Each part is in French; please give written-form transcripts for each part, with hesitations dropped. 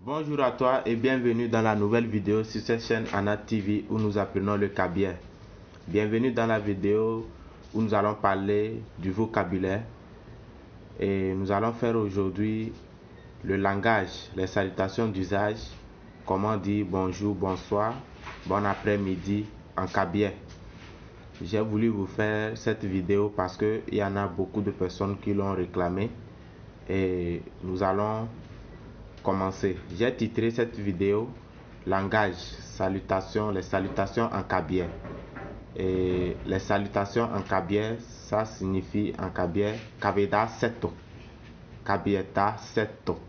Bonjour à toi et bienvenue dans la nouvelle vidéo sur cette chaîne Anat TV où nous apprenons le cabiais. Bienvenue dans la vidéo où nous allons parler du vocabulaire et nous allons faire aujourd'hui le langage, les salutations d'usage, comment dire bonjour, bonsoir, bon après-midi en cabiais. J'ai voulu vous faire cette vidéo parce qu'il y en a beaucoup de personnes qui l'ont réclamé et nous allons commencer. J'ai titré cette vidéo langage, salutations, les salutations en cabiais. Et les salutations en cabiais, ça signifie en cabiais kabeda seto. Kabieta seto.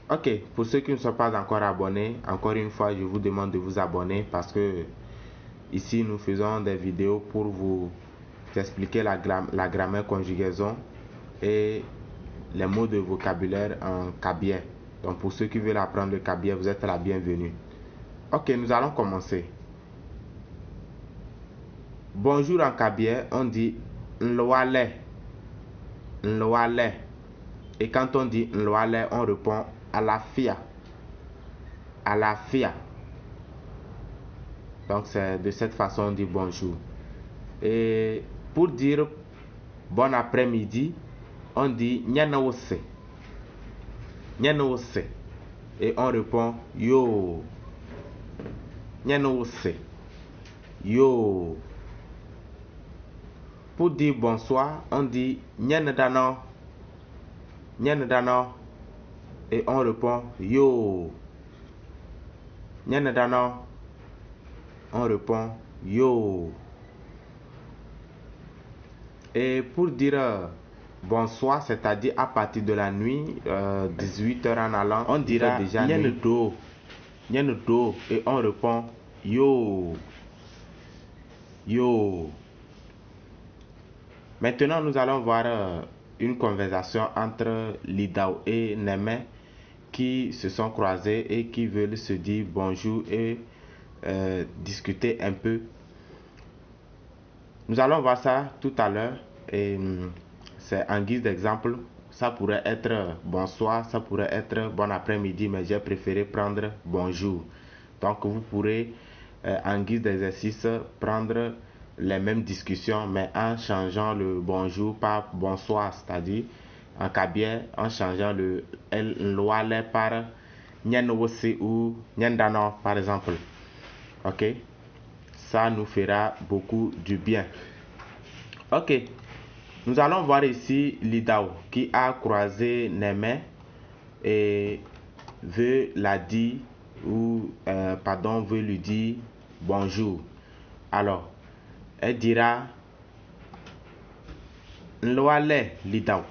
Ok, pour ceux qui ne sont pas encore abonnés, encore une fois, je vous demande de vous abonner parce que ici nous faisons des vidéos pour vous expliquer la grammaire, conjugaison et les mots de vocabulaire en cabiais. Donc pour ceux qui veulent apprendre le cabiais, vous êtes la bienvenue. Ok, nous allons commencer. Bonjour en cabiais, on dit nloale. Nloale. Et quand on dit nloale, on répond à la fia. À la fia. Donc c'est de cette façon on dit bonjour. Et pour dire bon après-midi, on dit nyanawose. Nyanawose. Et on répond yo. Nyanawose. Yo. Pour dire bonsoir, on dit nyanadano. Nyanadano. Et on répond yo. Nyanadano. On répond yo. Et pour dire bonsoir, c'est-à-dire à partir de la nuit, 18 h en allant, on dira déjà nyenedo. Nyenedo. Et on répond yo. Yo. Maintenant, nous allons voir une conversation entre Lidao et Neme qui se sont croisés et qui veulent se dire bonjour et discuter un peu. Nous allons voir ça tout à l'heure et c'est en guise d'exemple. Ça pourrait être bonsoir, ça pourrait être bon après-midi, mais j'ai préféré prendre bonjour. Donc vous pourrez en guise d'exercice prendre les mêmes discussions, mais en changeant le bonjour par bonsoir, c'est-à-dire en cabiais, en changeant le loale par nyenwose ou nyendano par exemple. Ok, ça nous fera beaucoup du bien. Ok, nous allons voir ici Lidao qui a croisé Neme et veut la dire ou veut lui dire bonjour. Alors elle dira nloale Lidao.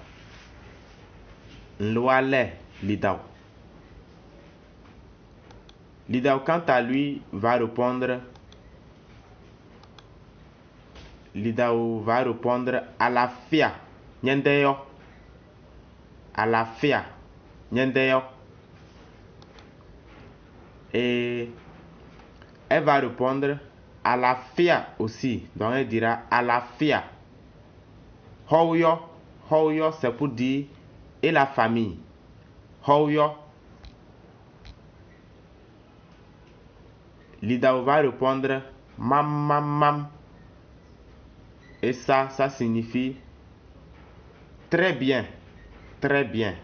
Nloale Lidao. Lidao quant à lui va répondre à la fia nyendeyo. À la fia nyendeyo. Et elle va répondre à la fia aussi. Donc elle dira à la fia. Hoyo. Hoyo c'est pour dire et la famille. Hoyo. Lidao va répondre mam mam mam. Et ça signifie très bien. Très bien.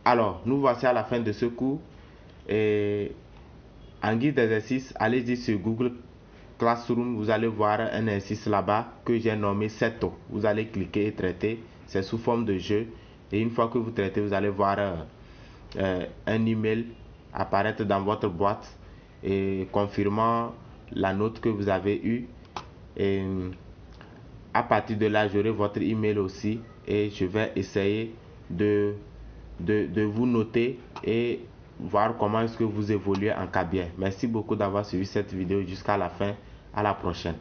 Alors, nous voici à la fin de ce cours. Et en guide d'exercice, allez-y sur Google Classroom, vous allez voir un exercice là-bas que j'ai nommé Seto. Vous allez cliquer et traiter. C'est sous forme de jeu. Et une fois que vous traitez, vous allez voir un email apparaître dans votre boîte et confirmant la note que vous avez eue. Et à partir de là, j'aurai votre email aussi et je vais essayer de vous noter et voir comment est-ce que vous évoluez en cabiais. Merci beaucoup d'avoir suivi cette vidéo jusqu'à la fin. À la prochaine.